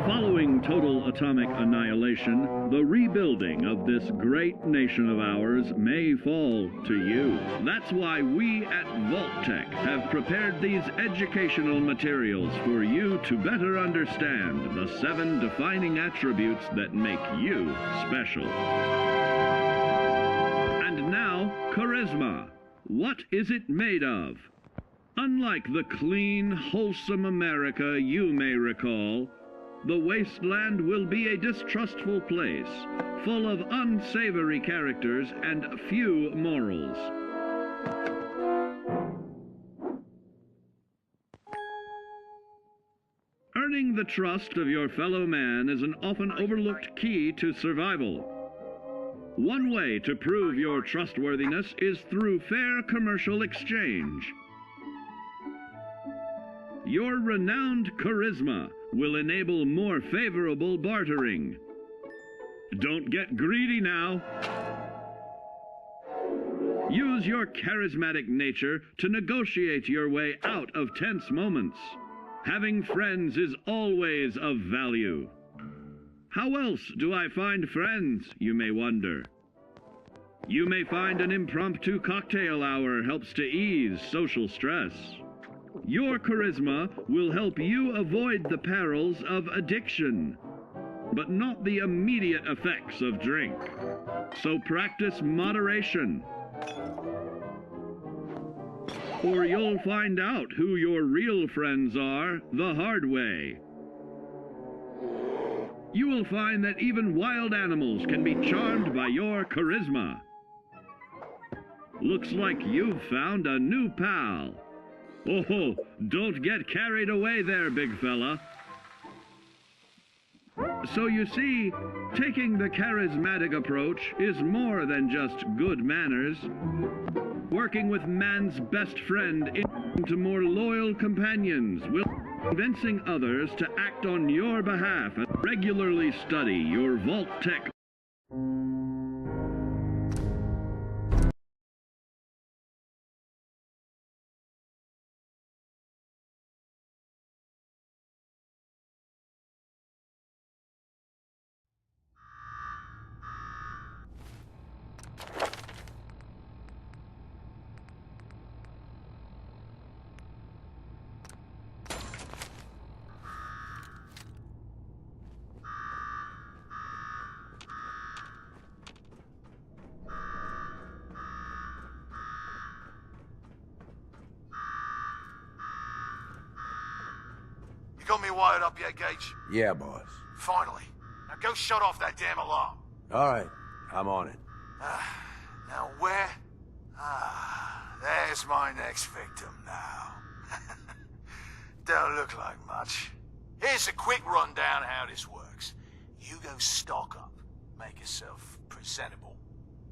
Following total atomic annihilation, the rebuilding of this great nation of ours may fall to you. That's why we at Vault-Tec have prepared these educational materials for you to better understand the 7 defining attributes that make you special. And now, charisma. What is it made of? Unlike the clean, wholesome America you may recall, the wasteland will be a distrustful place, full of unsavory characters and few morals. Earning the trust of your fellow man is an often overlooked key to survival. One way to prove your trustworthiness is through fair commercial exchange. Your renowned charisma will enable more favorable bartering. Don't get greedy now. Use your charismatic nature to negotiate your way out of tense moments. Having friends is always of value. How else do I find friends, you may wonder? You may find an impromptu cocktail hour helps to ease social stress. Your charisma will help you avoid the perils of addiction, but not the immediate effects of drink. So practice moderation, or you'll find out who your real friends are the hard way. You will find that even wild animals can be charmed by your charisma. Looks like you've found a new pal. Oh, don't get carried away there, big fella. So you see, taking the charismatic approach is more than just good manners. Working with man's best friend into more loyal companions will convincing others to act on your behalf and regularly study your Vault-Tec. Got me wired up yet, Gage? Yeah, boss. Finally. Now go shut off that damn alarm. All right, I'm on it. Now where? There's my next victim now. Don't look like much. Here's a quick rundown how this works. You go stock up, make yourself presentable.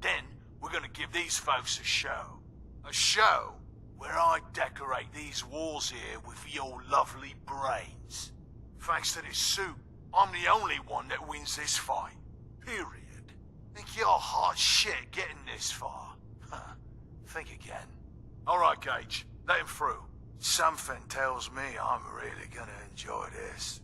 Then we're gonna give these folks a show. A show where I decorate these walls here with your lovely brains. Thanks to this suit, I'm the only one that wins this fight. Period. Think you're hot shit getting this far? Think again. All right, Gage, let him through. Something tells me I'm really gonna enjoy this.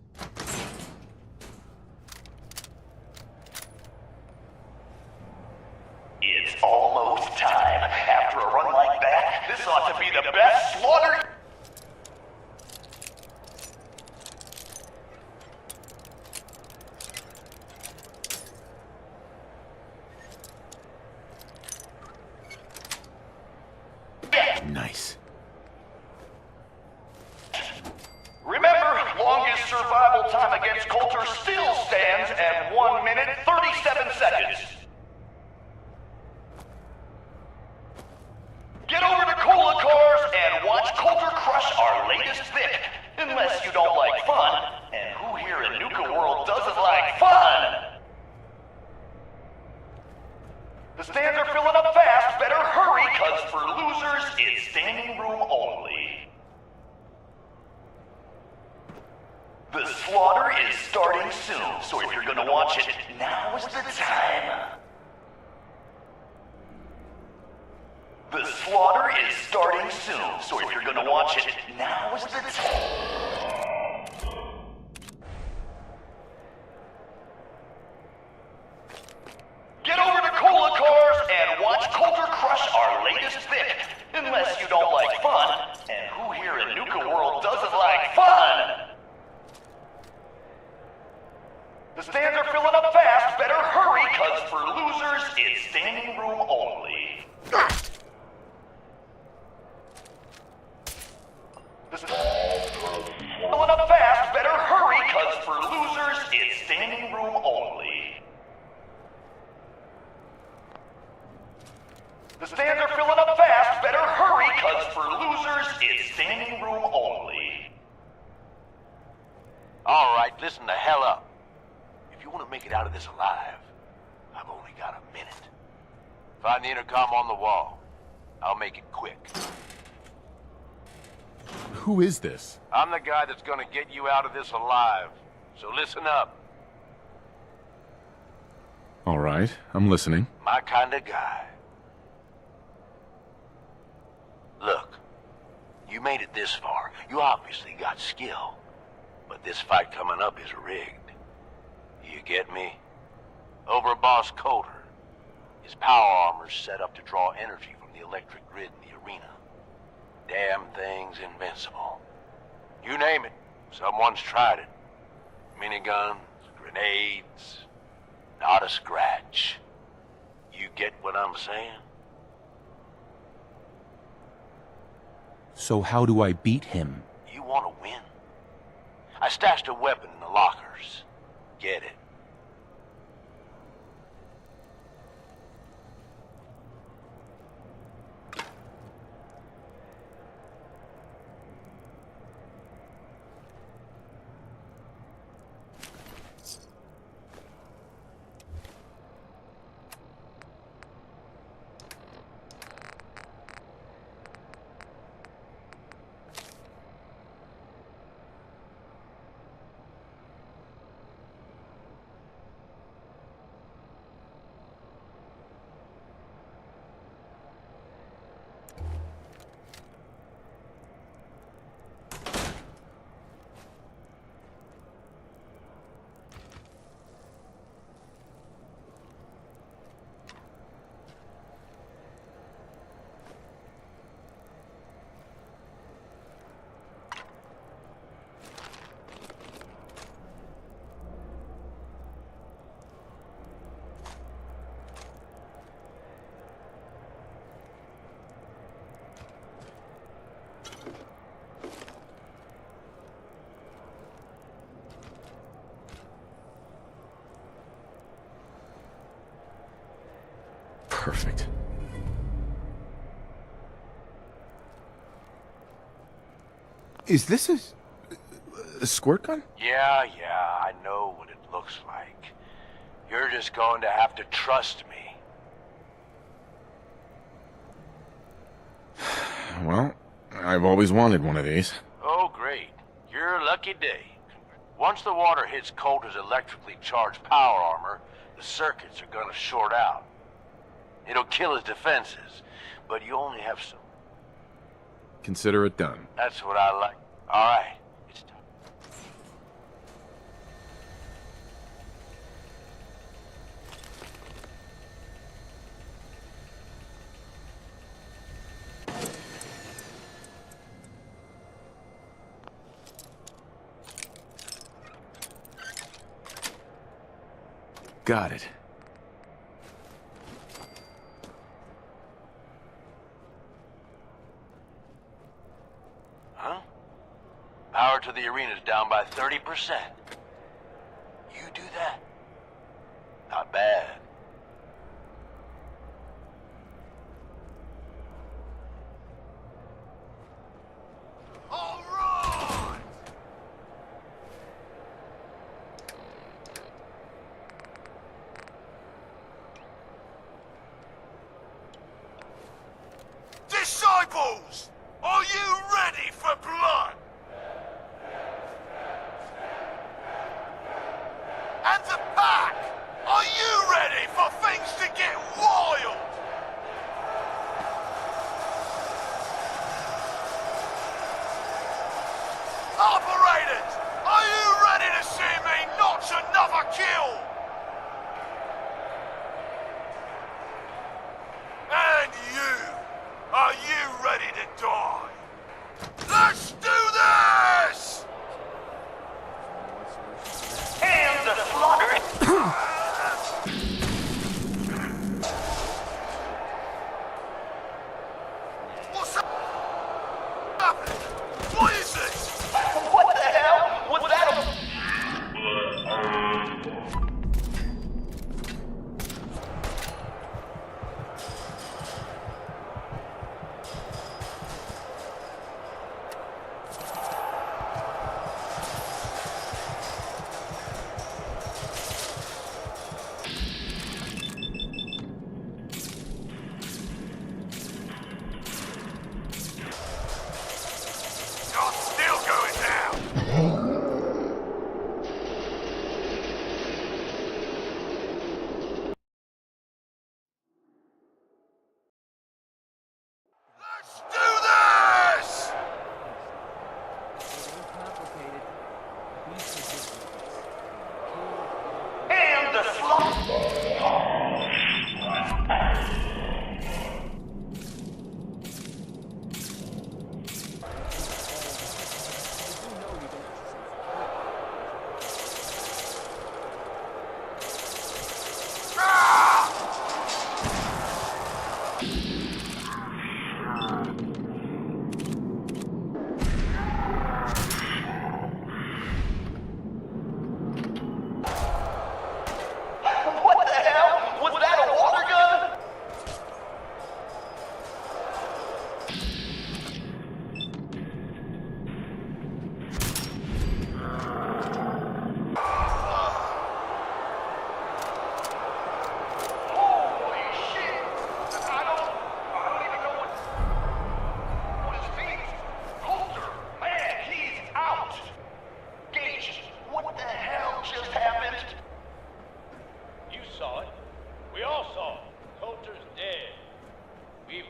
It's almost time. After a run like that, this ought to be the best slaughter... Nice. Remember, longest survival time against Coulter still stands at 1 minute, 37 seconds. Get over to Cola Cars and watch Coulter crush our latest pick. Unless you don't like fun. And who here in Nuka World doesn't like fun? The stands are filling up fast. Better hurry, cause for losers, it's standing room only. The slaughter is starting soon, so if you're gonna watch it, now is the time. is starting soon, so if you're gonna watch it, now is the time. Get over to Cola Cars and watch Coulter crush our latest Vic. Unless you don't like fun, and who here in Nuka World doesn't like fun? The stands are filling up fast, better hurry, cause for losers, it's standing room only. The stands are filling up fast, better hurry, cause for losers, it's standing room only. The stands are filling up fast, better hurry, cause for losers, it's standing room only. All right, listen the hell up. If you want to make it out of this alive, I've only got a minute. Find the intercom on the wall. I'll make it quick. Who is this? I'm the guy that's gonna get you out of this alive. So listen up. All right, I'm listening. My kind of guy. Look, you made it this far. You obviously got skill. But this fight coming up is rigged. You get me? Over Boss Coulter. His power armor's set up to draw energy from the electric grid in the arena. Damn thing's invincible. You name it, someone's tried it. Miniguns, grenades, not a scratch. You get what I'm saying? So how do I beat him? You want to win? I stashed a weapon in the lockers. Get it. Perfect. Is this a squirt gun? Yeah, I know what it looks like. You're just going to have to trust me. Well, I've always wanted one of these. Oh, great. Your lucky day. Once the water hits Coulter's electrically charged power armor, the circuits are gonna short out. It'll kill his defenses, but you only have some. Consider it done. That's what I like. All right, it's time. Got it. Huh? Power to the arena's down by 30%. You do that? Not bad. All right! Disciples, are you ready for blood? And the pack, are you ready for things to get wild?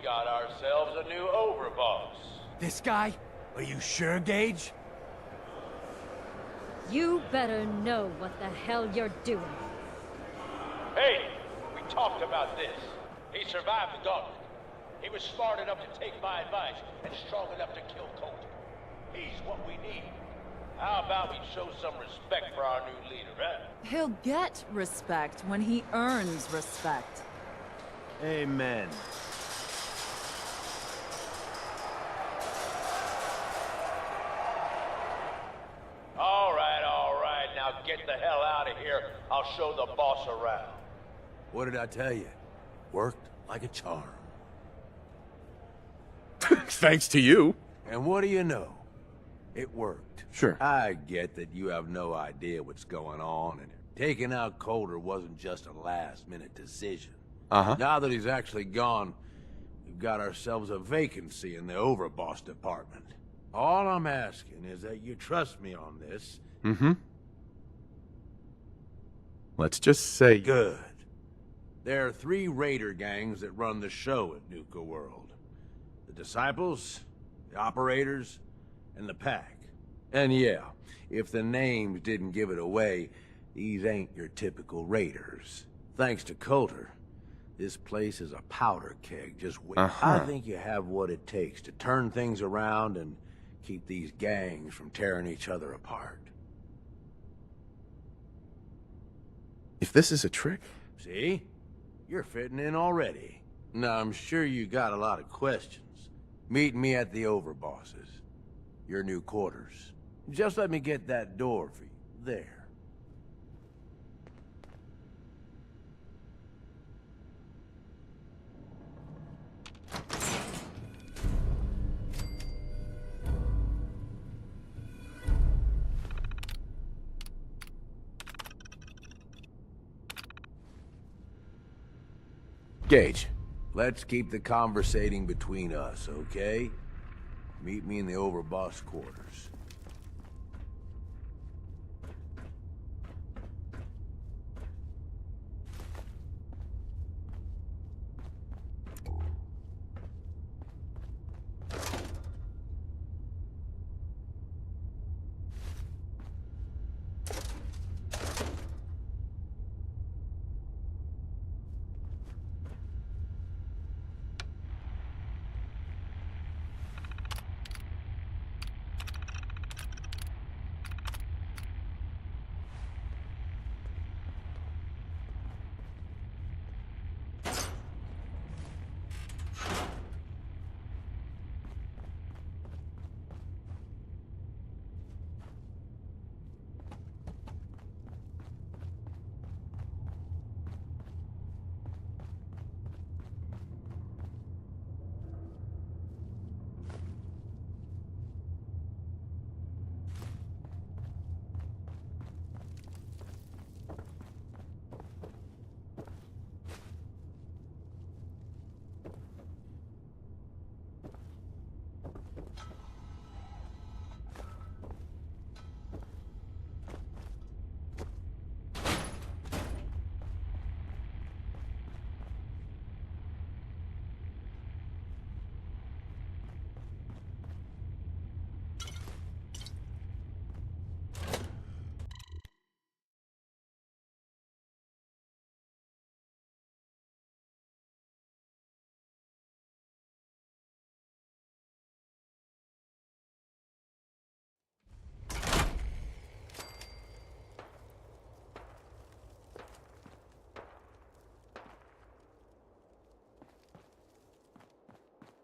got ourselves a new overboss. This guy? Are you sure, Gage? You better know what the hell you're doing. Hey, we talked about this. He survived the gauntlet. He was smart enough to take my advice and strong enough to kill Coulter. He's what we need. How about we show some respect for our new leader, huh? He'll get respect when he earns respect. Amen. All right, now get the hell out of here. I'll show the boss around. What did I tell you? Worked like a charm. Thanks to you. And what do you know? It worked. Sure. I get that you have no idea what's going on, and taking out Coulter wasn't just a last-minute decision. Uh-huh. Now that he's actually gone, we've got ourselves a vacancy in the overboss department. All I'm asking is that you trust me on this. Mm-hmm. Let's just say... Good. There are 3 raider gangs that run the show at Nuka World. The Disciples, the Operators, and the Pack. And yeah, if the names didn't give it away, these ain't your typical raiders. Thanks to Coulter, this place is a powder keg just waiting. I think you have what it takes to turn things around and keep these gangs from tearing each other apart. If this is a trick... See? You're fitting in already. Now, I'm sure you got a lot of questions. Meet me at the overbosses. Your new quarters. Just let me get that door for you. There. Gage. Let's keep the conversating between us, okay? Meet me in the overboss quarters.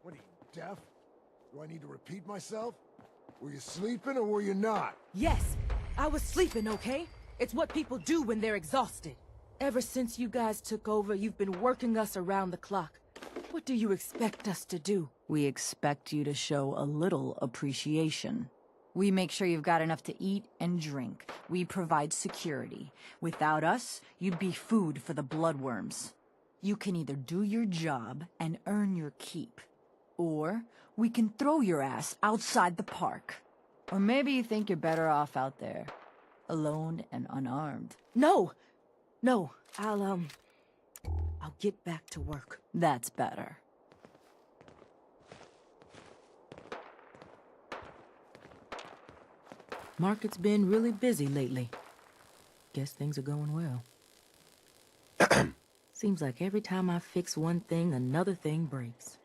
What are you, deaf? Do I need to repeat myself? Were you sleeping or were you not? Yes, I was sleeping, okay? It's what people do when they're exhausted. Ever since you guys took over, you've been working us around the clock. What do you expect us to do? We expect you to show a little appreciation. We make sure you've got enough to eat and drink. We provide security. Without us, you'd be food for the bloodworms. You can either do your job and earn your keep, or we can throw your ass outside the park. Or maybe you think you're better off out there, alone and unarmed. No! No, I'll get back to work. That's better. Market's been really busy lately. Guess things are going well. Seems like every time I fix one thing, another thing breaks.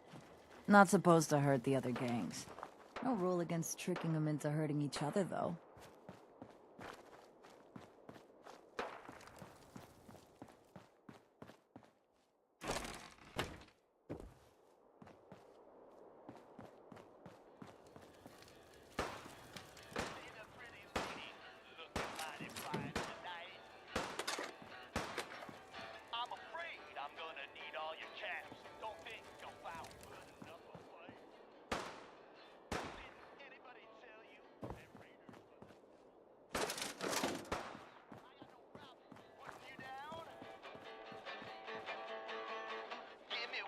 Not supposed to hurt the other gangs. No rule against tricking them into hurting each other, though.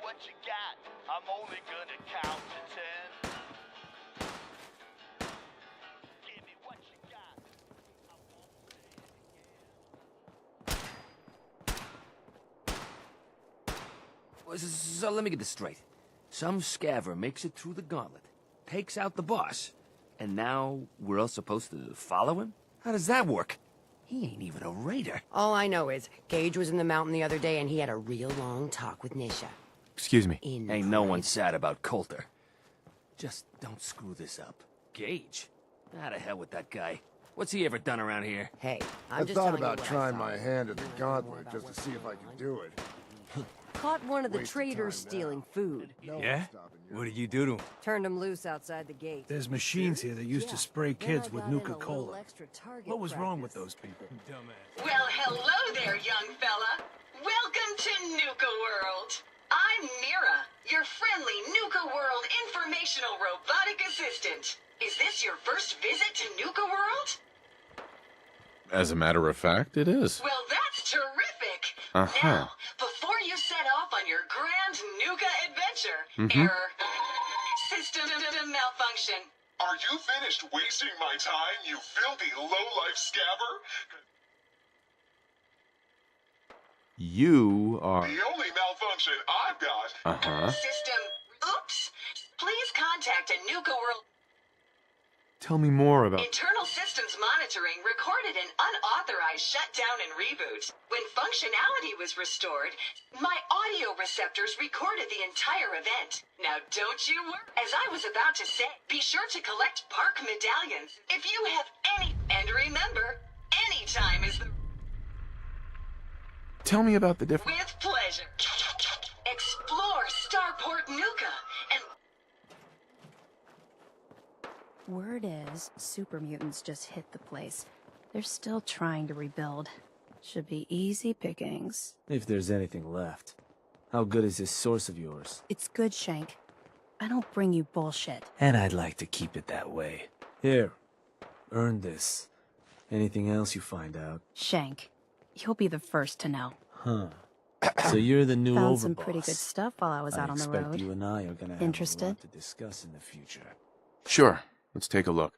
What you got? I'm only gonna count to 10. Give me what you got. I won't say it again. So let me get this straight. Some scaver makes it through the gauntlet, takes out the boss, and now we're all supposed to follow him? How does that work? He ain't even a raider. All I know is, Gage was in the mountain the other day and he had a real long talk with Nisha. Excuse me. Ain't no one sad about Coulter. Just don't screw this up. Gage? Out of hell with that guy. What's he ever done around here? Hey, I thought about trying my hand at the gauntlet just to see if I could do it. Caught one of the traders stealing food. Yeah? What did you do to him? Turned him loose outside the gate. There's machines here that used to spray kids with Nuka-Cola. What was wrong with those people? Dumbass. Well, hello there, young fella. Welcome to Nuka World. I'm Mira, your friendly Nuka World informational robotic assistant. Is this your first visit to Nuka World? As a matter of fact, it is. Well, that's terrific. Uh-huh. Now, before you set off on your grand Nuka adventure, error, system malfunction. Are you finished wasting my time, you filthy low-life scabber? You are... The only malfunction I've got... Uh-huh. System, oops. Please contact a Nuka World... Tell me more about... Internal systems monitoring recorded an unauthorized shutdown and reboot. When functionality was restored, my audio receptors recorded the entire event. Now don't you worry. As I was about to say, be sure to collect park medallions if you have any... And remember, any time is the... Tell me about the difference. With pleasure. Explore Starport Nuka and... Word is, super mutants just hit the place. They're still trying to rebuild. Should be easy pickings. If there's anything left. How good is this source of yours? It's good, Shank. I don't bring you bullshit. And I'd like to keep it that way. Here, earn this. Anything else you find out? Shank, you'll be the first to know. Huh. So you're the new Found overboss. some pretty good stuff while I was out on the road. I expect you and I are gonna have Interested? a lot to discuss in the future. Sure. Let's take a look.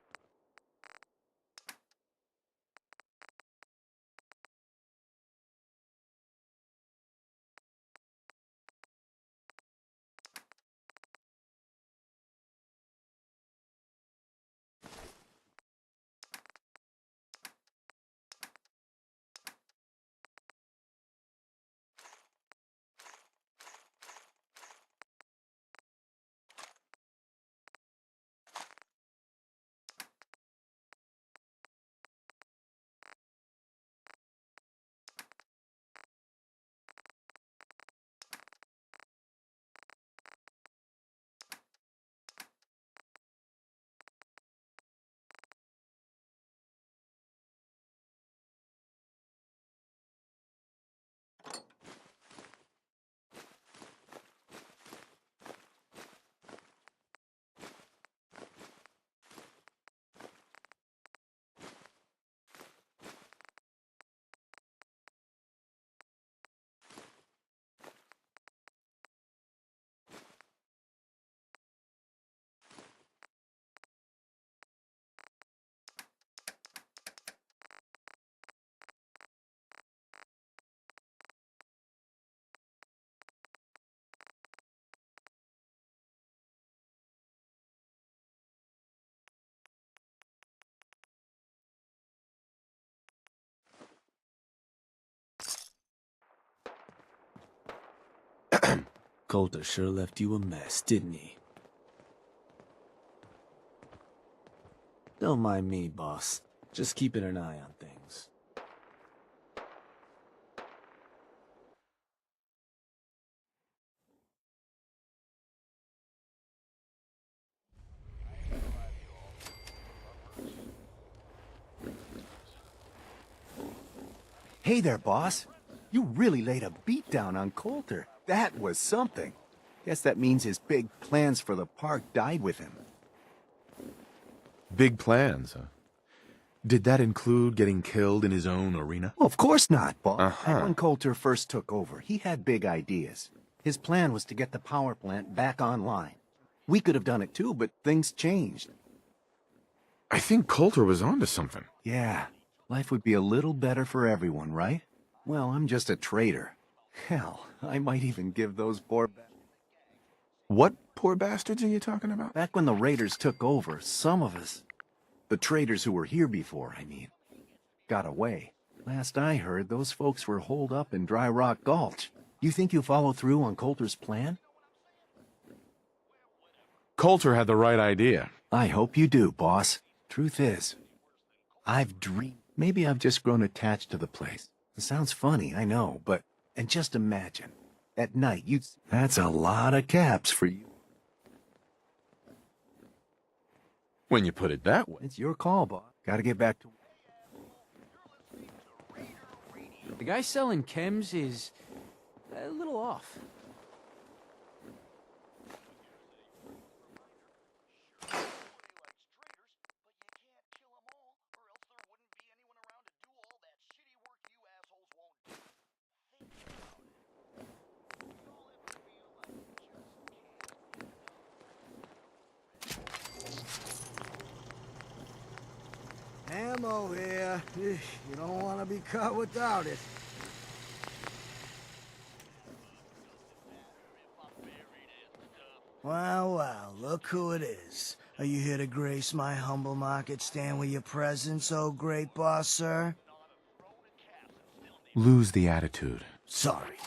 Coulter sure left you a mess, didn't he? Don't mind me, boss. Just keeping an eye on things. Hey there, boss. You really laid a beat down on Coulter. That was something. Guess that means his big plans for the park died with him. Big plans, huh? Did that include getting killed in his own arena? Well, of course not, boss. Back when Coulter first took over, he had big ideas. His plan was to get the power plant back online. We could have done it too, but things changed. I think Coulter was onto something. Yeah, life would be a little better for everyone, right? Well, I'm just a traitor. Hell, I might even give those poor... What poor bastards are you talking about? Back when the Raiders took over, some of us... The traders who were here before, I mean, got away. Last I heard, those folks were holed up in Dry Rock Gulch. You think you'll follow through on Coulter's plan? Coulter had the right idea. I hope you do, boss. Truth is, I've dreamed. Maybe I've just grown attached to the place. It sounds funny, I know, but... And just imagine, at night, you'd... That's a lot of caps for you. When you put it that way. It's your call, boss. Gotta get back to... The guy selling chems is a little off. Ammo here. You don't want to be caught without it. Well, well, look who it is. Are you here to grace my humble market stand with your presence, oh great boss, sir? Lose the attitude. Sorry.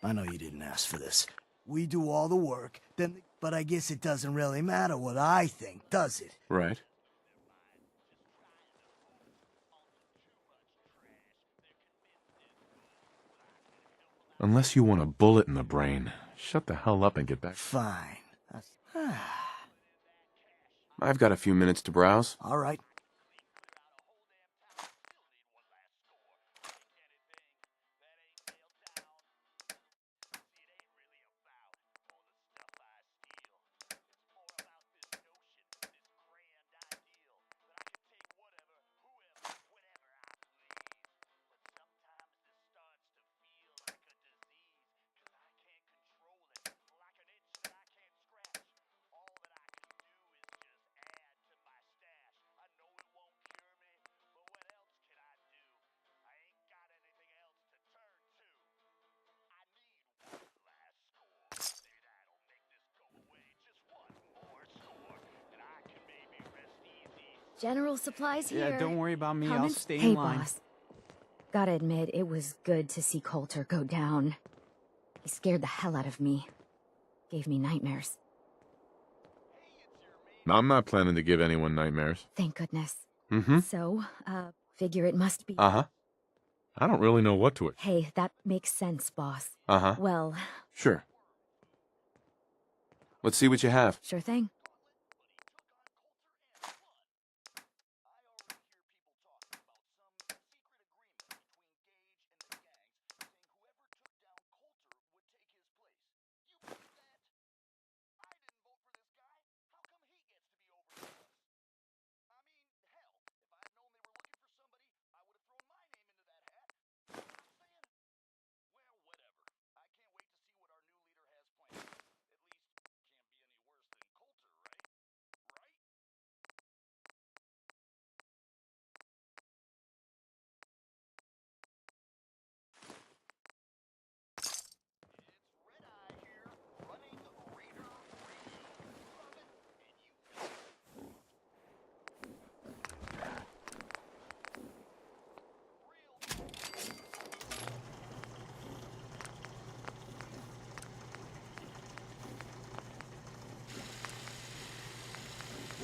I know you didn't ask for this. We do all the work, then... But I guess it doesn't really matter what I think, does it? Right. Unless you want a bullet in the brain, shut the hell up and get back. Fine. I've got a few minutes to browse. All right. General supplies here. Yeah, don't worry about me. Coming? I'll stay Hey, in line. boss. Gotta admit, it was good to see Coulter go down. He scared the hell out of me. Gave me nightmares. I'm not planning to give anyone nightmares. Thank goodness. Mm-hmm. So, figure it must be... Uh-huh. I don't really know what to... Hey, that makes sense, boss. Uh-huh. Well... Sure. Let's see what you have. Sure thing.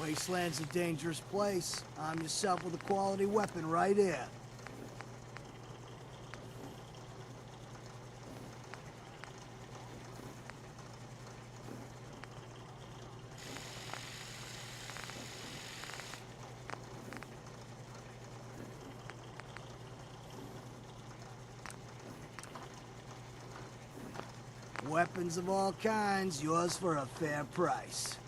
Wasteland's a dangerous place. Arm yourself with a quality weapon right here. Weapons of all kinds, yours for a fair price.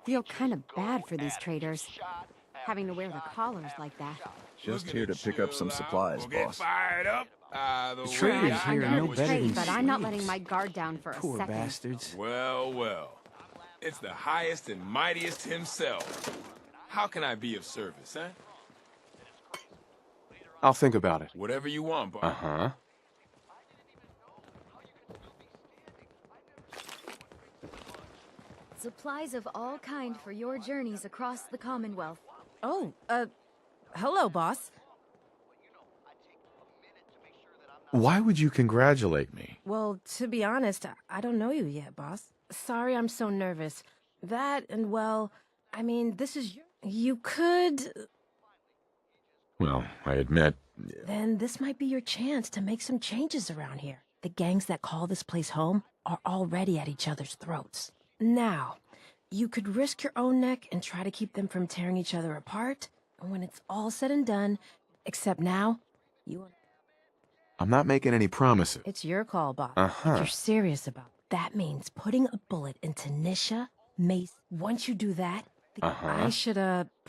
Feel kind of bad for these traders, having to wear the collars like that. Just here to pick up some supplies, boss. Fired up. The traders here are no better than But I'm not letting my guard down for a poor second. bastards. Well, well. It's the highest and mightiest himself. How can I be of service, huh? I'll think about it. Whatever you want, boss. Uh-huh. Supplies of all kind for your journeys across the Commonwealth. Oh, hello, boss. Why would you congratulate me? Well, to be honest, I don't know you yet, boss. Sorry I'm so nervous. That, and well, I mean, this is... You could... Well, I admit... Then this might be your chance to make some changes around here. The gangs that call this place home are already at each other's throats. Now, you could risk your own neck and try to keep them from tearing each other apart. And when it's all said and done, except now, you... I'm not making any promises. It's your call, boss. Uh-huh. If you're serious about it, that means putting a bullet into Nisha, Mace. Once you do that, I should,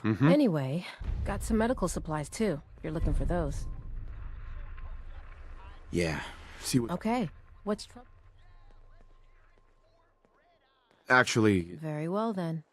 Anyway, got some medical supplies, too, if you're looking for those. Yeah, see what... Okay, what's trouble? Actually... Very well, then.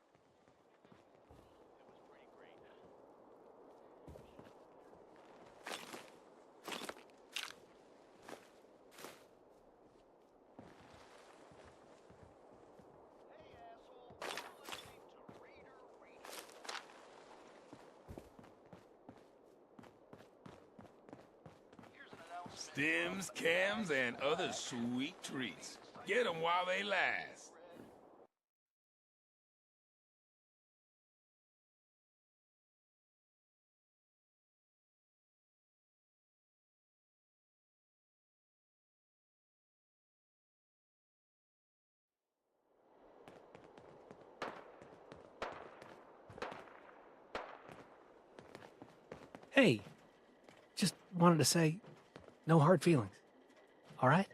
Stems, cams, and other sweet treats. Get them while they last. Hey, just wanted to say, no hard feelings. All right?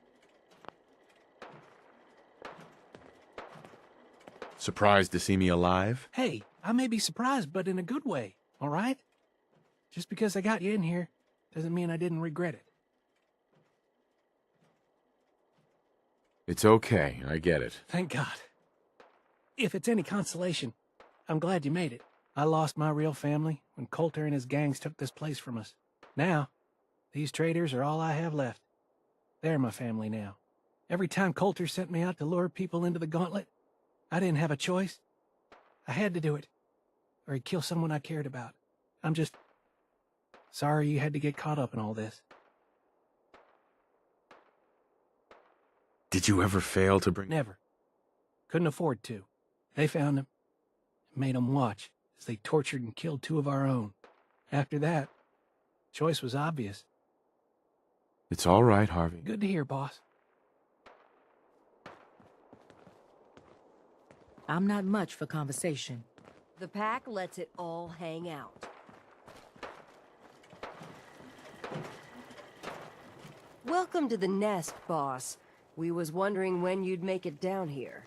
Surprised to see me alive? Hey, I may be surprised, but in a good way. All right? Just because I got you in here doesn't mean I didn't regret it. It's okay, I get it. Thank God. If it's any consolation, I'm glad you made it. I lost my real family when Coulter and his gangs took this place from us. Now, these traders are all I have left. They're my family now. Every time Coulter sent me out to lure people into the gauntlet, I didn't have a choice. I had to do it, or he'd kill someone I cared about. I'm just sorry you had to get caught up in all this. Did you ever fail to bring... Never. Couldn't afford to. They found him, and made him watch as they tortured and killed 2 of our own. After that, choice was obvious. It's all right, Harvey. Good to hear, boss. I'm not much for conversation. The pack lets it all hang out. Welcome to the nest, boss. We was wondering when you'd make it down here.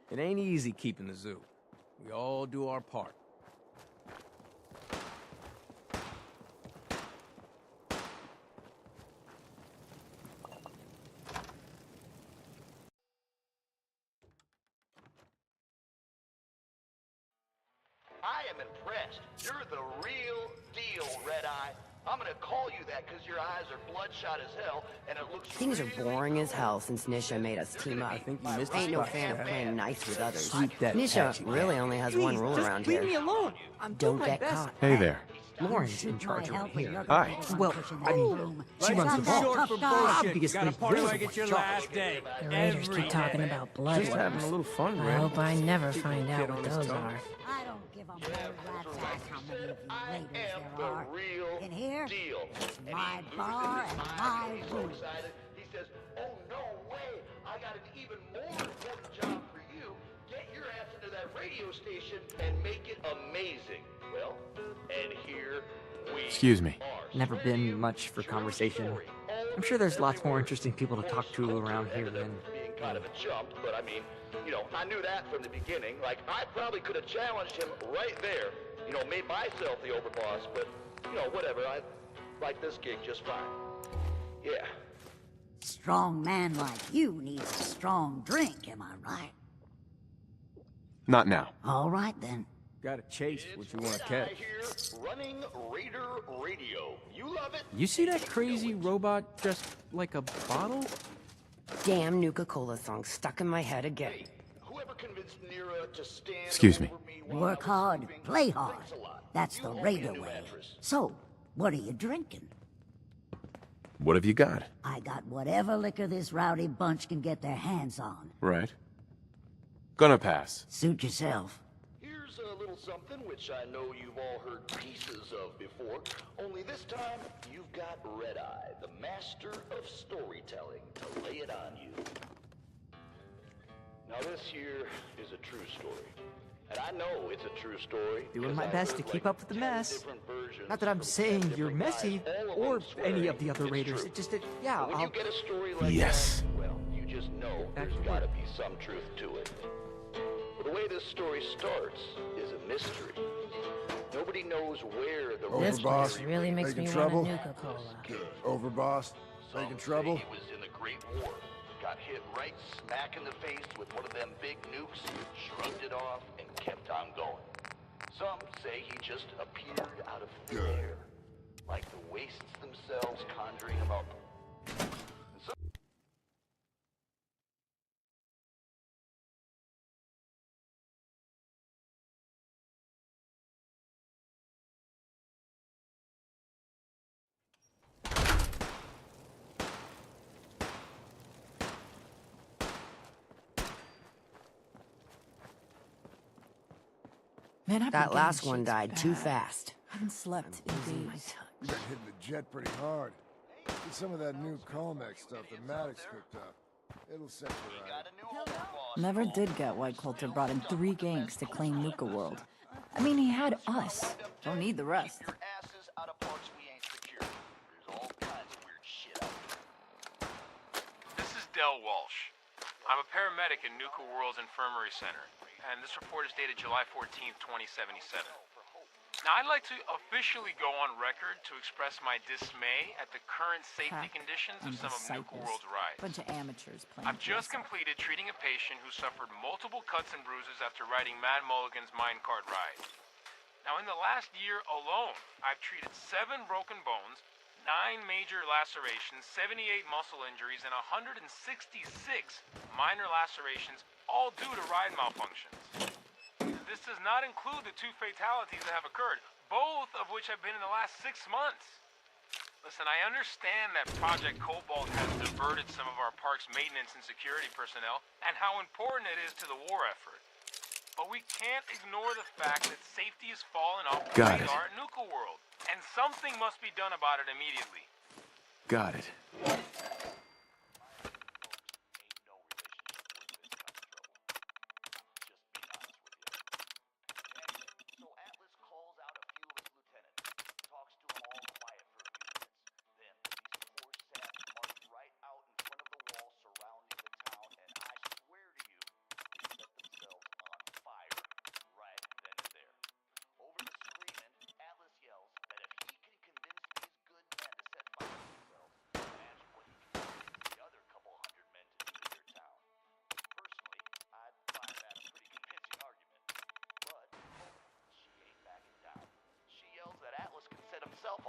It ain't easy keeping the zoo. We all do our part. blast. You're the real deal, Red-Eye. I'm gonna call you that because your eyes are bloodshot as hell, and it looks Things are boring as hell since Nisha made us team up. I think you missed Ain't no spot, fan of Chad. playing nice with others. Sweep that Nisha patch again. really only has one rule just around leave here. me alone. I'm Don't doing my get best. caught. Hey there. Lauren's in charge over here. Hi. Well, I mean, she runs the ball. Obviously, like it's your last day. The Raiders keep talking about blood. Just having a little fun, I man. hope I never find out what those are. I don't give a rat's ass how many of you Raiders there are. In here, it's my bar and my rules. He says, oh, no way. I got an even more important job for you. Get your ass into that radio station and make it amazing. Well, and here we Excuse me. never been much for conversation. I'm sure there's lots more interesting people to talk to around here than... being kind of a chump, but I mean, you know, I knew that from the beginning. Like, I probably could have challenged him right there. You know, made myself the overboss, but, you know, whatever. I like this gig just fine. Yeah. Strong man like you needs a strong drink, am I right? Not now. All right then. Gotta chase what you want to catch. Here, running Raider Radio. You love it? You see that crazy robot dressed like a bottle? Damn Nuka-Cola song stuck in my head again. Whoever convinced Nira to stand Excuse me. Work hard, play hard. That's the Raider way. So, what are you drinking? What have you got? I got whatever liquor this rowdy bunch can get their hands on. Right. Gonna pass. Suit yourself. Here's a little something which I know you've all heard pieces of before. Only this time, you've got Red-Eye, the master of storytelling, to lay it on you. Now this here is a true story. And I know it's a true story. Doing my best to keep up with the mess. Not that I'm saying you're messy, or any of the other Raiders. It just, yeah, When I'll... you get a story like Yes. that, well, you just know there's gotta be some truth to it. But the way this story starts is a mystery. Nobody knows where the This Overboss, place really makes me making want a trouble? Nuka-Cola. Overboss, making trouble? He was in the Great War. Got hit right smack in the face with one of them big nukes, shrugged it off, and kept on going. Some say he just appeared out of thin air, like the wastes themselves conjuring about. And some Man, I've been That getting last one shakes died too bad. fast. Haven't slept in days. You've been hitting the jet pretty hard. Get some of that new Colmex stuff that Maddox cooked up. It'll set you right. Never did get why Coulter brought in 3 gangs to claim Nuka World. I mean, he had us. Don't need the rest. your asses out of parts we ain't secure. There's all kinds of weird shit out there. This is Del Walsh. I'm a paramedic in Nuka World's Infirmary Center, and this report is dated July 14th, 2077. Now, I'd like to officially go on record to express my dismay at the current safety conditions of some of Nuka World's rides. Bunch of amateurs playing. I've just completed treating a patient who suffered multiple cuts and bruises after riding Mad Mulligan's minecart ride. Now, in the last year alone, I've treated 7 broken bones, 9 major lacerations, 78 muscle injuries, and 166 minor lacerations, all due to ride malfunctions. This does not include the 2 fatalities that have occurred, both of which have been in the last 6 months. Listen, I understand that Project Cobalt has diverted some of our park's maintenance and security personnel, and how important it is to the war effort. But we can't ignore the fact that safety has fallen off the Got it. radar at Nuka World, and something must be done about it immediately. Got it. So Atlas calls out a few of his lieutenants, talks to them all quiet for a few minutes. Then these poor saps march right out in front of the wall surrounding the town, and I swear to you, they set themselves on fire right then and there. Over the screaming, Atlas yells that if he can convince these good men to set fire to themselves, imagine what he can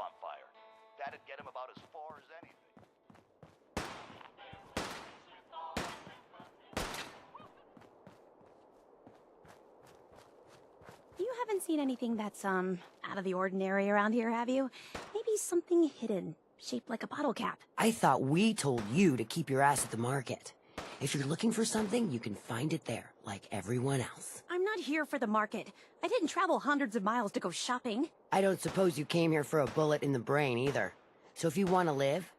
on fire. That'd get him about as far as anything. You haven't seen anything that's, out of the ordinary around here, have you? Maybe something hidden, shaped like a bottle cap. I thought we told you to keep your ass at the market. If you're looking for something, you can find it there, like everyone else. I'm not here for the market. I didn't travel hundreds of miles to go shopping. I don't suppose you came here for a bullet in the brain, either. So if you want to live,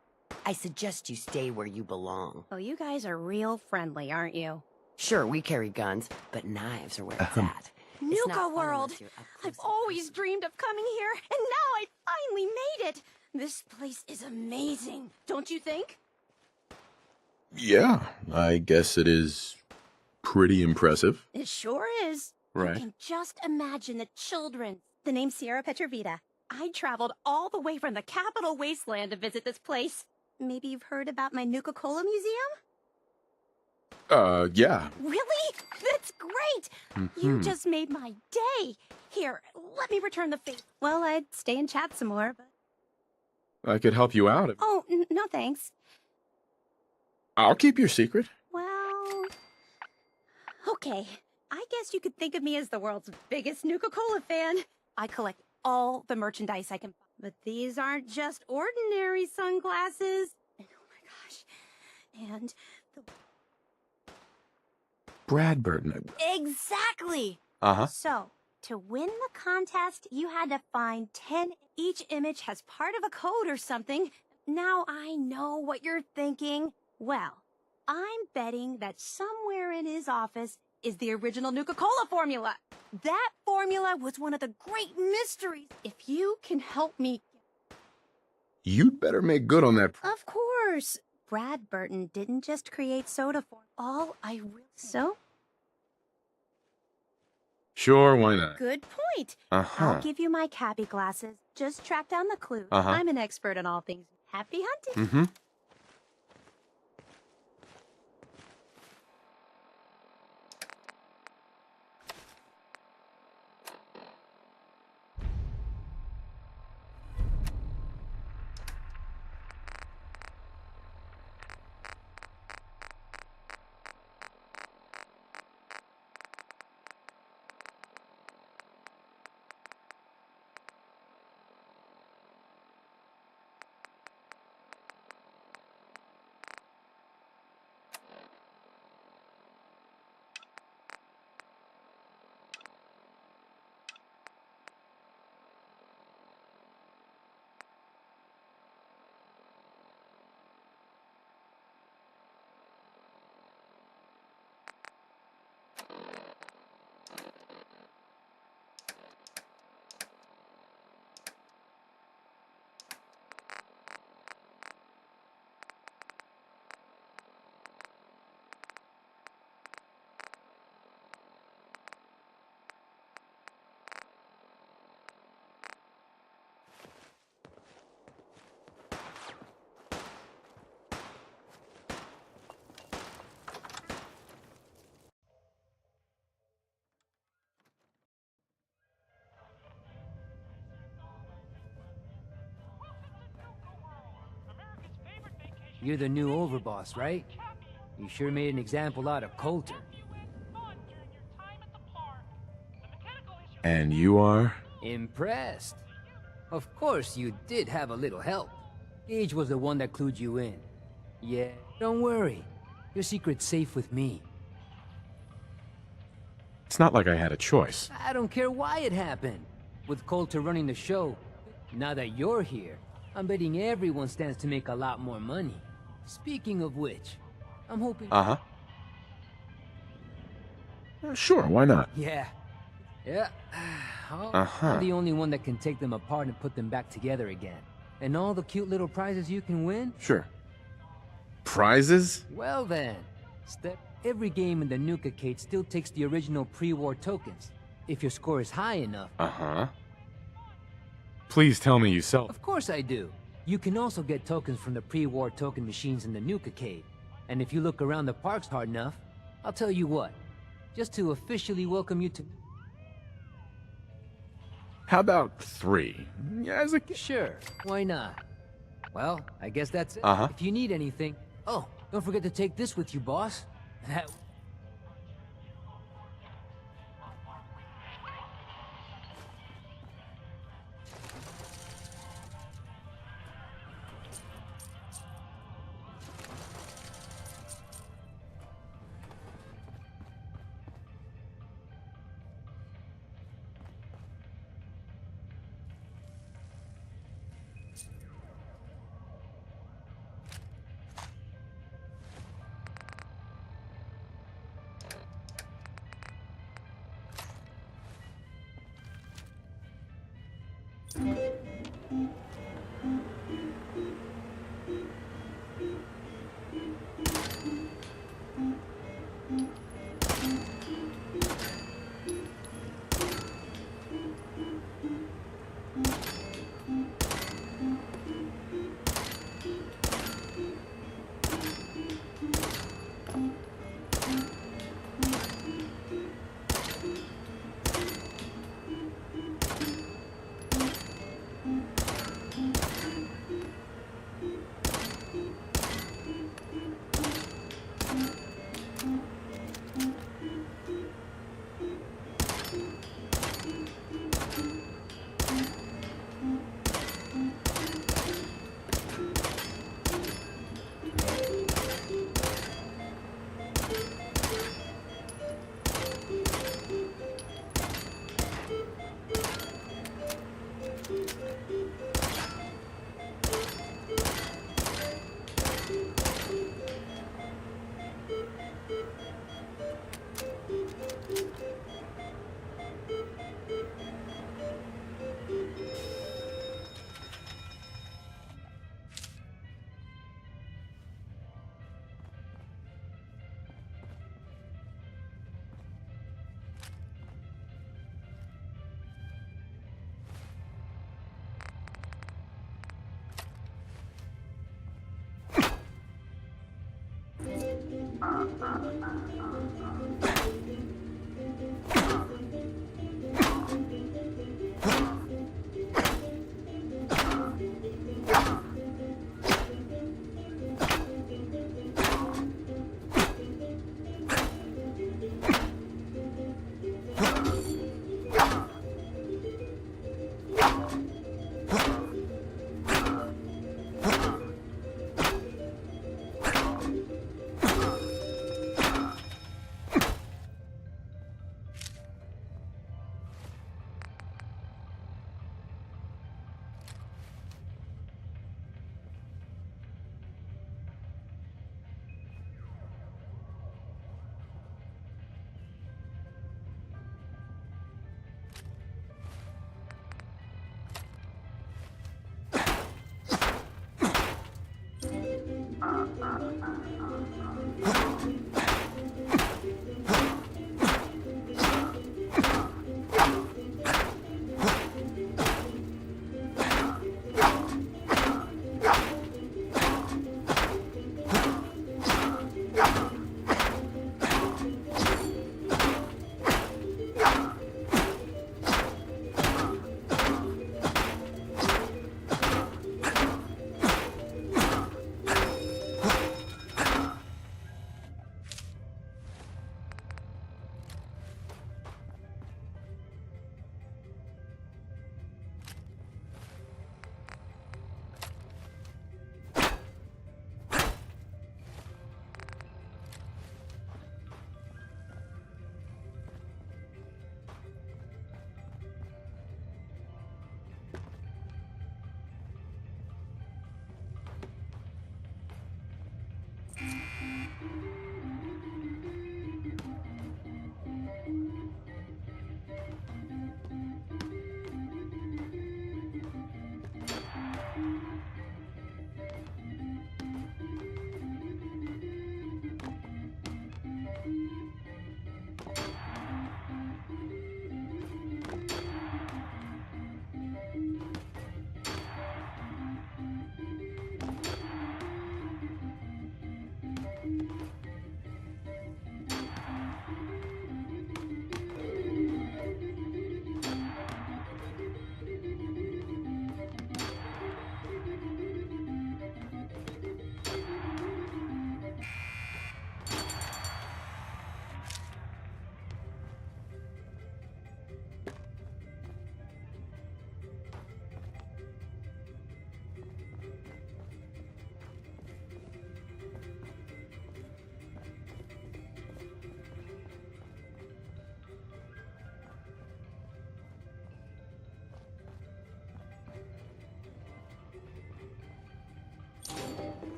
I suggest you stay where you belong. Well, you guys are real friendly, aren't you? Sure, we carry guns, but knives are where it's at. It's not Nuka fun World! unless you're up close I've always dreamed of coming here, and now I finally made it! This place is amazing, don't you think? Yeah, I guess it is pretty impressive. It sure is. Right. You can just imagine the children. The name's Sierra Petrovita. I traveled all the way from the capital wasteland to visit this place. Maybe you've heard about my Nuka-Cola museum? Yeah. Really? That's great! You just made my day! Here, let me return the favor. Well, I'd stay and chat some more, but... I could help you out. Oh, no thanks. I'll keep your secret. Well... Okay, I guess you could think of me as the world's biggest Nuka-Cola fan. I collect all the merchandise I can find. But these aren't just ordinary sunglasses. And oh my gosh. And the... Brad Burton. Exactly! Uh-huh. So, to win the contest, you had to find 10. Each image has part of a code or something. Now I know what you're thinking. Well, I'm betting that somewhere in his office is the original Nuka-Cola formula. That formula was one of the great mysteries. If you can help me... You'd better make good on that. Of course. Brad Burton didn't just create soda form. All I really... So? Sure, why not? Good point. Uh-huh. I'll give you my cabbie glasses. Just track down the clue. Uh-huh. I'm an expert on all things. Happy hunting. Mm-hmm. You're the new overboss, right? You sure made an example out of Coulter. And you are? Impressed. Of course, you did have a little help. Gage was the one that clued you in. Yeah, don't worry. Your secret's safe with me. It's not like I had a choice. I don't care why it happened. With Coulter running the show, now that you're here, I'm betting everyone stands to make a lot more money. Speaking of which, I'm hoping... Uh-huh. Sure, why not? Yeah. Yeah. Uh-huh. I'm the only one that can take them apart and put them back together again. And all the cute little prizes you can win? Sure. Prizes? Well then, every game in the Nuka-Cade still takes the original pre-war tokens, if your score is high enough. Uh-huh. Please tell me you sell... Of course I do. You can also get tokens from the pre-war token machines in the Nuka-Cade. And if you look around the parks hard enough, I'll tell you what. Just to officially welcome you to... How about 3? As a... Sure, why not? Well, I guess that's it. Uh-huh. If you need anything... Oh, don't forget to take this with you, boss. That...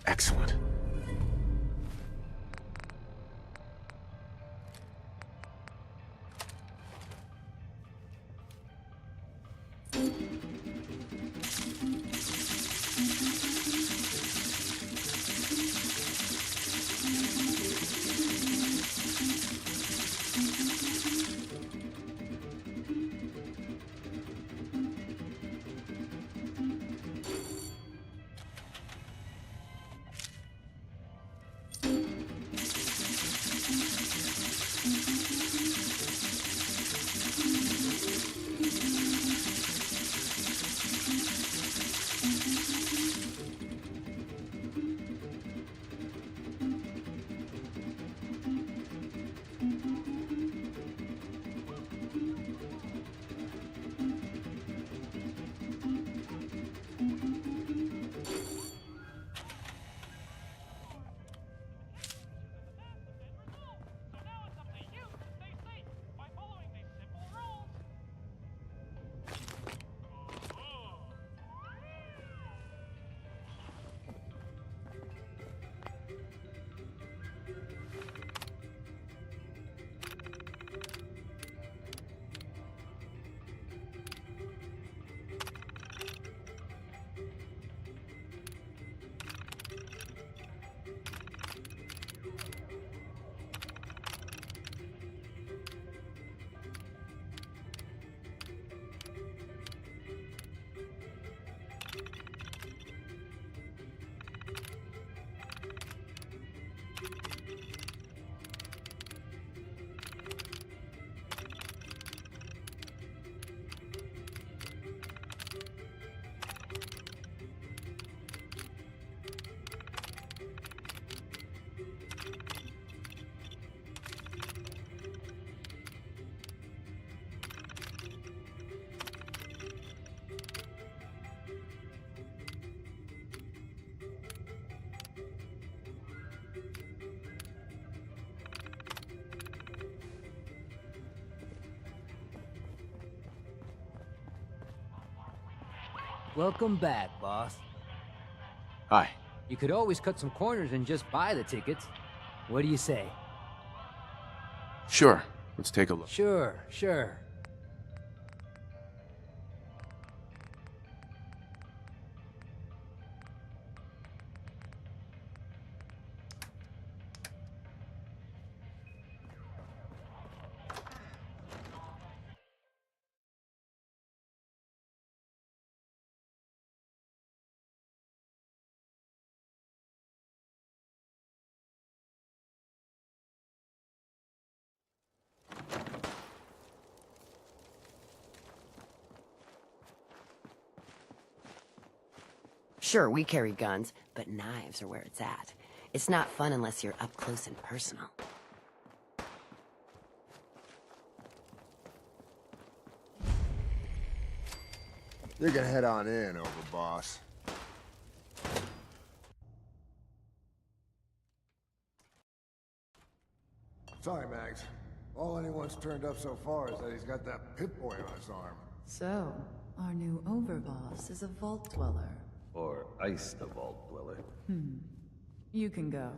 Excellent. Welcome back, boss. Hi. You could always cut some corners and just buy the tickets. What do you say? Sure. Let's take a look. Sure, sure. Sure, we carry guns, but knives are where it's at. It's not fun unless you're up close and personal. You can head on in, overboss. Sorry, Mags. All anyone's turned up so far is that he's got that Pip-Boy on his arm. So, our new overboss is a vault dweller. Or iced the vault dweller. You can go.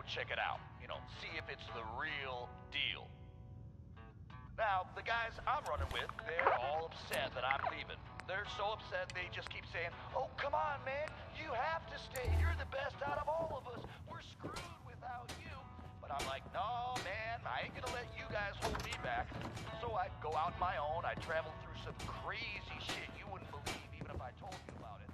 Check it out, you know, see if it's the real deal. Now, the guys I'm running with, they're all upset that I'm leaving. They're so upset they just keep saying, "Oh, come on, man, you have to stay. You're the best out of all of us. We're screwed without you." But I'm like, "No, man, I ain't gonna let you guys hold me back." So I go out on my own. I travel through some crazy shit you wouldn't believe even if I told you about it.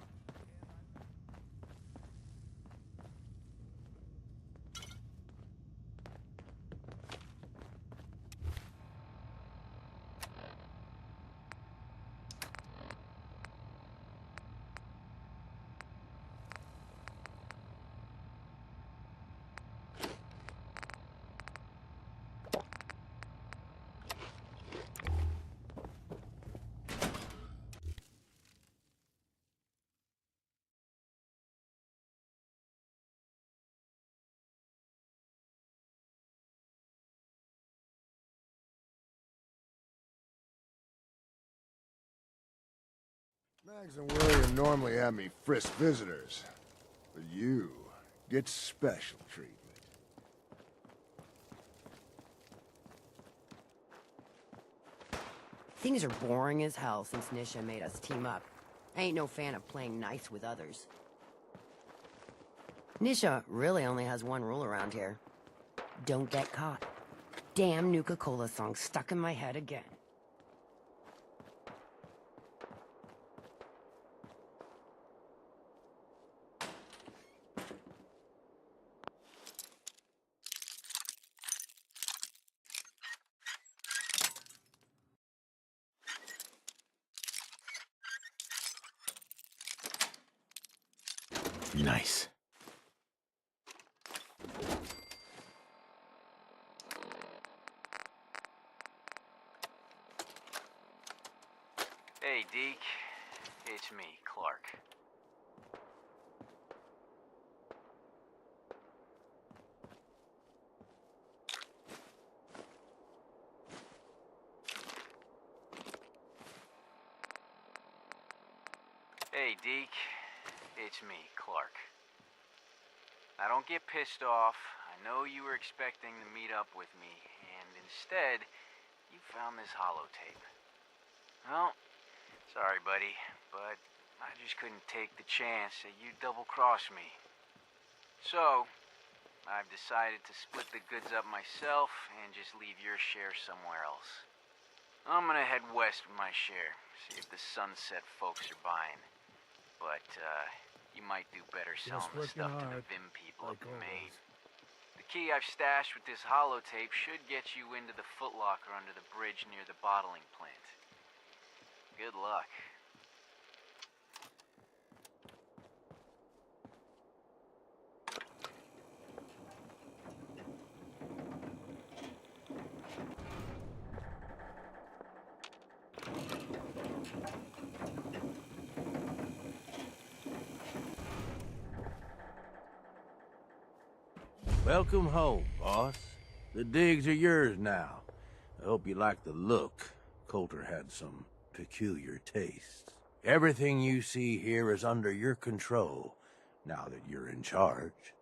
Mags and William normally have me frisk visitors, but you get special treatment. Things are boring as hell since Nisha made us team up. I ain't no fan of playing nice with others. Nisha really only has one rule around here. Don't get caught. Damn Nuka-Cola song stuck in my head again. Nice. Hey, Deke. It's me, Clark. Hey, Deke. It's me, Clark. Now, don't get pissed off. I know you were expecting to meet up with me, and instead, you found this holotape. Well, sorry, buddy, but I just couldn't take the chance that you'd double-cross me. So, I've decided to split the goods up myself and just leave your share somewhere else. I'm gonna head west with my share, see if the Sunset folks are buying. But, you might do better selling the stuff to the Vim people up in Maine. The key I've stashed with this holotape should get you into the Foot Locker under the bridge near the bottling plant. Good luck. Welcome home, boss. The digs are yours now. I hope you like the look. Coulter had some peculiar tastes. Everything you see here is under your control, now that you're in charge.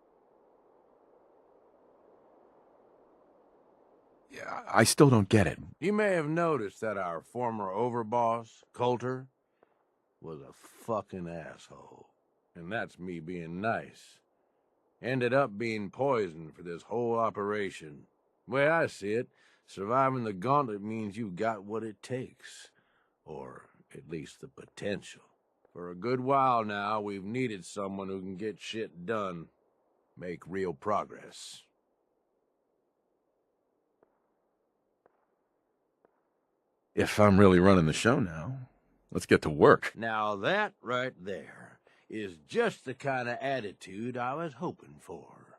Yeah, I still don't get it. You may have noticed that our former overboss, Coulter, was a fucking asshole. And that's me being nice. Ended up being poisoned for this whole operation. The way I see it, surviving the gauntlet means you've got what it takes. Or at least the potential. For a good while now, we've needed someone who can get shit done. Make real progress. If I'm really running the show now, let's get to work. Now that right there is just the kind of attitude I was hoping for.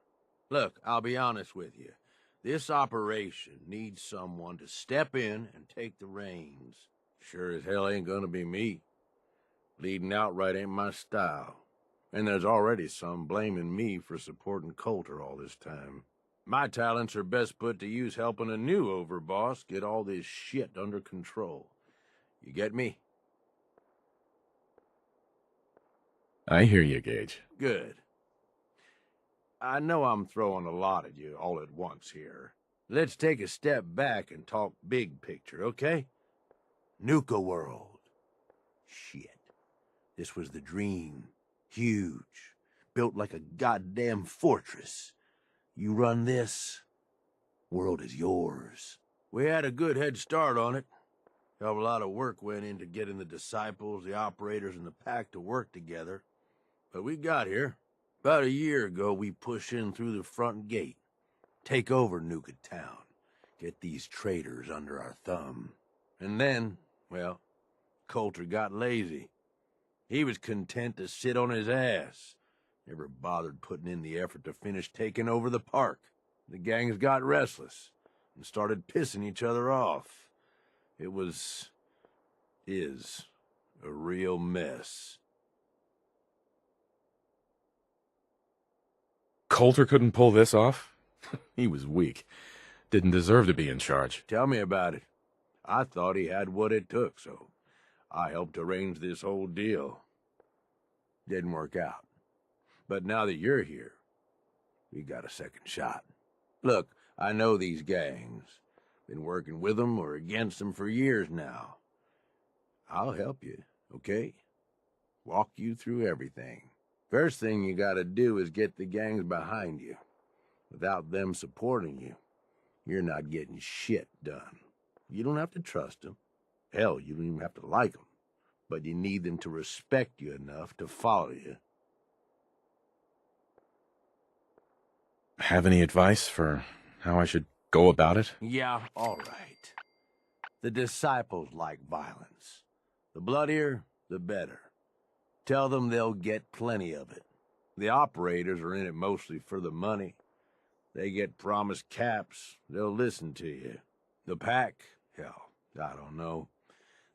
Look, I'll be honest with you. This operation needs someone to step in and take the reins. Sure as hell ain't gonna be me. Leading outright ain't my style. And there's already some blaming me for supporting Coulter all this time. My talents are best put to use helping a new overboss get all this shit under control. You get me? I hear you, Gage. Good. I know I'm throwing a lot at you all at once here. Let's take a step back and talk big picture, okay? Nuka World. Shit. This was the dream. Huge. Built like a goddamn fortress. You run this, world is yours. We had a good head start on it. Hell of a lot of work went into getting the disciples, the operators, and the pack to work together. But we got here. About a year ago, we pushed in through the front gate. Take over Nuka Town. Get these traitors under our thumb. And then, well, Coulter got lazy. He was content to sit on his ass. Never bothered putting in the effort to finish taking over the park. The gangs got restless and started pissing each other off. It is a real mess. Coulter couldn't pull this off? He was weak. Didn't deserve to be in charge. Tell me about it. I thought he had what it took, so I helped arrange this whole deal. Didn't work out. But now that you're here, we got a second shot. Look, I know these gangs. Been working with them or against them for years now. I'll help you, okay? Walk you through everything. First thing you gotta do is get the gangs behind you. Without them supporting you, you're not getting shit done. You don't have to trust them. Hell, you don't even have to like them. But you need them to respect you enough to follow you. Have any advice for how I should go about it? Yeah, all right. The disciples like violence. The bloodier, the better. Tell them they'll get plenty of it. The operators are in it mostly for the money. They get promised caps, they'll listen to you. The pack, hell, I don't know.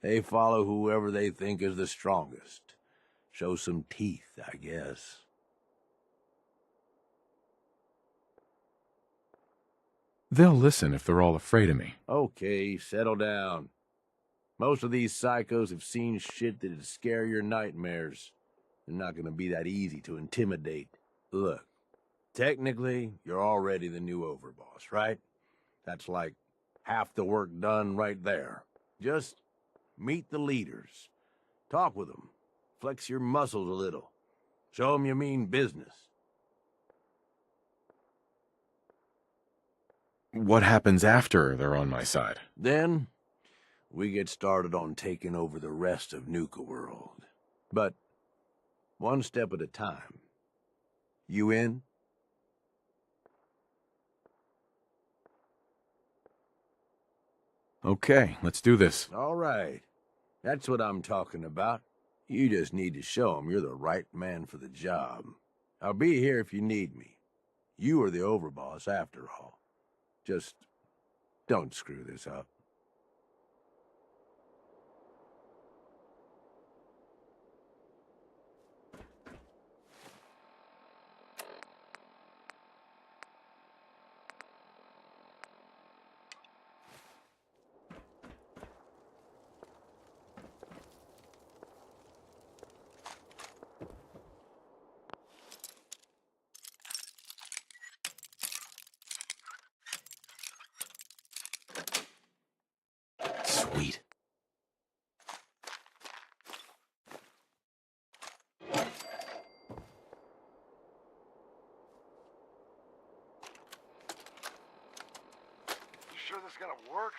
They follow whoever they think is the strongest. Show some teeth, I guess. They'll listen if they're all afraid of me. Okay, settle down. Most of these psychos have seen shit that'd scare your nightmares. They're not gonna be that easy to intimidate. Look, technically, you're already the new overboss, right? That's like half the work done right there. Just meet the leaders. Talk with them. Flex your muscles a little. Show them you mean business. What happens after they're on my side? Then, we get started on taking over the rest of Nuka World. But, one step at a time. You in? Okay, let's do this. All right. That's what I'm talking about. You just need to show them you're the right man for the job. I'll be here if you need me. You are the overboss after all. Just don't screw this up. Sweet. You sure this is gonna work?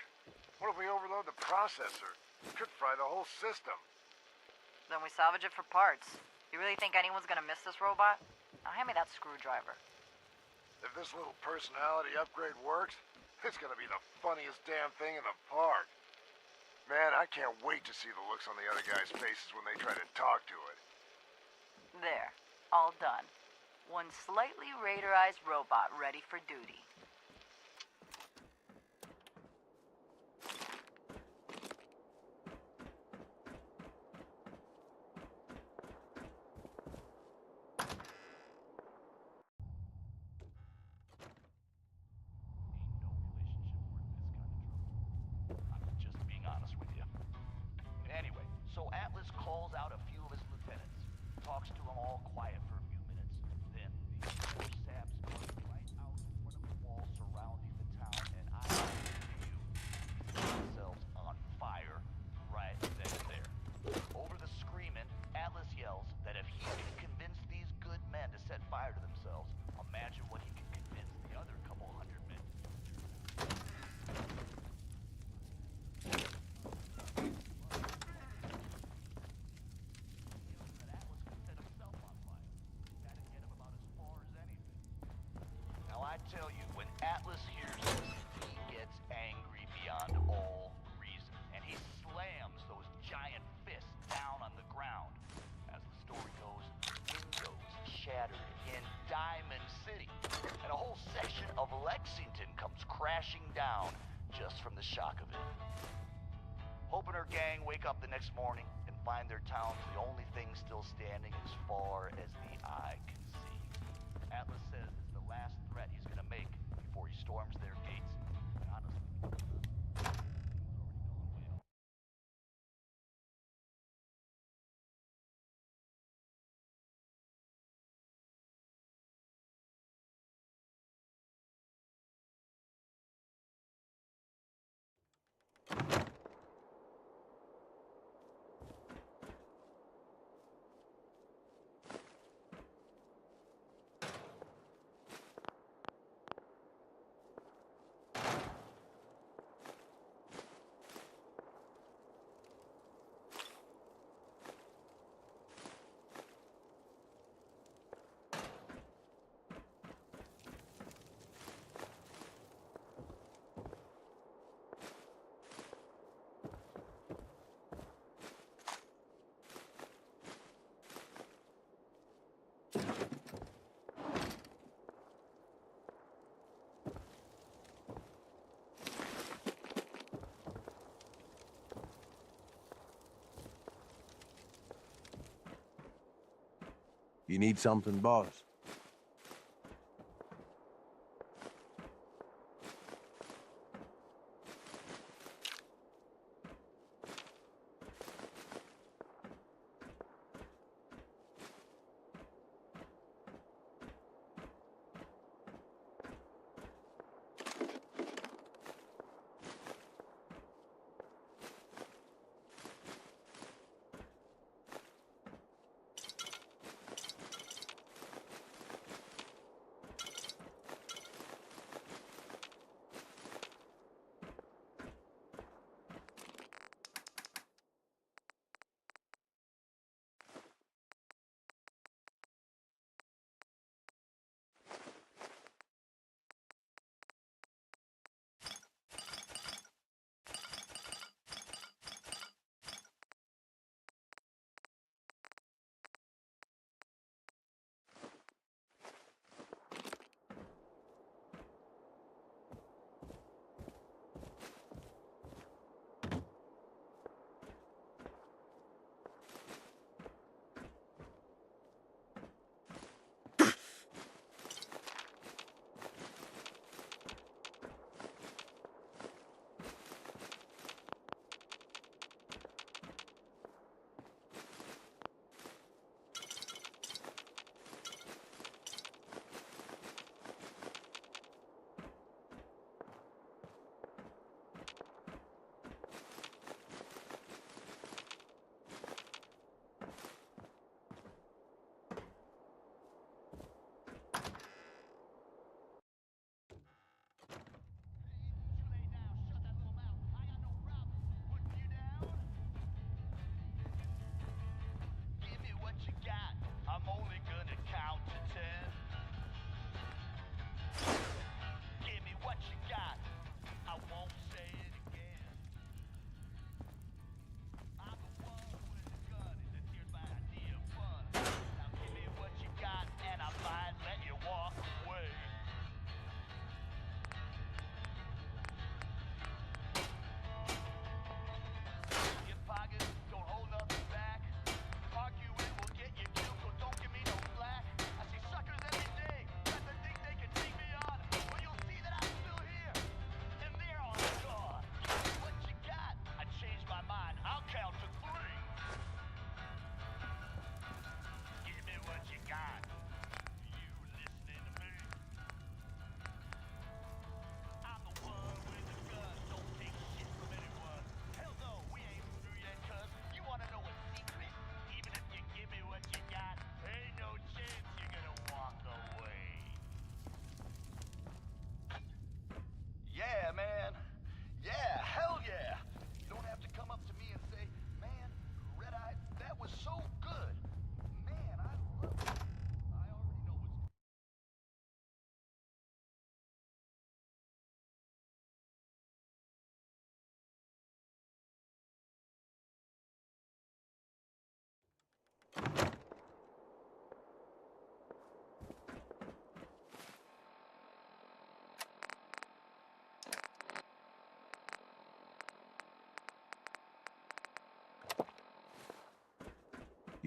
What if we overload the processor? Could fry the whole system. Then we salvage it for parts. You really think anyone's gonna miss this robot? Now hand me that screwdriver. If this little personality upgrade works, it's gonna be the funniest damn thing in the park. Man, I can't wait to see the looks on the other guys' faces when they try to talk to it. There. All done. One slightly radarized robot ready for duty. So Atlas calls out a few of his lieutenants, talks to them all quiet for a few minutes. Then these four saps march right out in front of the wall surrounding the town, and I see you set themselves on fire right then and there. Over the screaming, Atlas yells that if he can convince these good men to set fire to themselves, imagine what he can convince the other couple hundred men. I tell you, when Atlas hears this, he gets angry beyond all reason, and he slams those giant fists down on the ground. As the story goes, windows shattered in Diamond City, and a whole section of Lexington comes crashing down just from the shock of it. Hoping her gang wake up the next morning and find their town the only thing still standing as far as the eye can see. Atlas says it's the last threat he's gonna make before he storms their gates. And honestly, You need something, boss?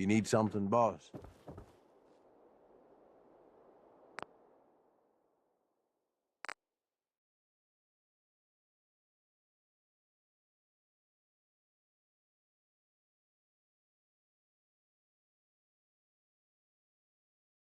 You need something, boss?